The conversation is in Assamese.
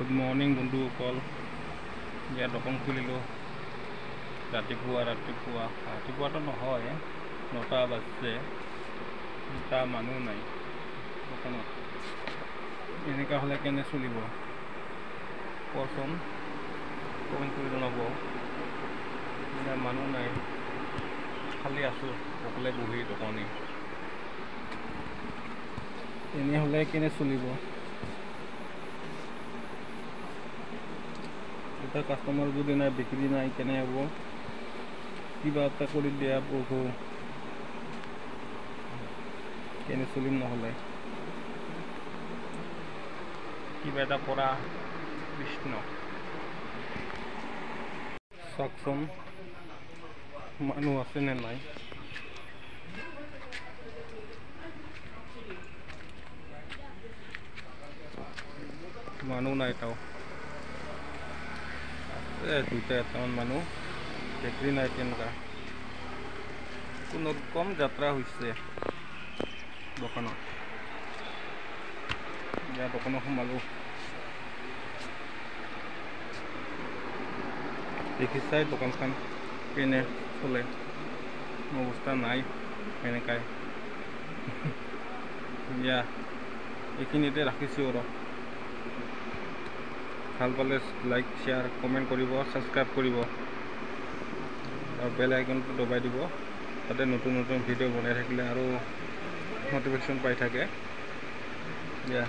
গুড মৰ্ণিং বন্ধুসকল। ইয়াত দোকান খুলিলোঁ ৰাতিপুৱাটো নহয়, 9টা বাজছে, এটা মানুহ নাই দোকানত। এনেকুৱা হ'লে কেনে চলিব কচোন, কমেণ্ট কৰি জনাব। মানুহ নাই, খালি আছোঁ অকলে বহি দোকানী। এনে হ'লে কেনে চলিব? এটা কাষ্টমাৰ যদি নাই, বিক্ৰী নাই, কেনে হ'ব? কিবা এটা কৰি দিয়া প্ৰভু, কেনে চলিম নহ'লে? কিবা এটা কৰা কৃষ্ণ। চাওকচোন মানুহ আছে নে নাই? মানুহ নাই, তাও দুটা এটামান মানুহ, বিক্ৰী নাই। তেনেকুৱা কোনো কম যাত্ৰা হৈছে দোকানত। এতিয়া দোকানত সোমালোঁ, দেখিছাই দোকানখন কেনে চলে, অৱস্থা নাই এনেকাই। দিয়া এইখিনিতে ৰাখিছোঁ আৰু। ভাল পালে লাইক, শ্বেয়াৰ, কমেণ্ট কৰিব, ছাবস্ক্ৰাইব কৰিব আৰু বেল আইকনটো দবাই দিব, তাতে নতুন নতুন ভিডিঅ' বনাই থাকিলে আৰু নটিফিকেশ্যন পাই থাকে। দিয়া।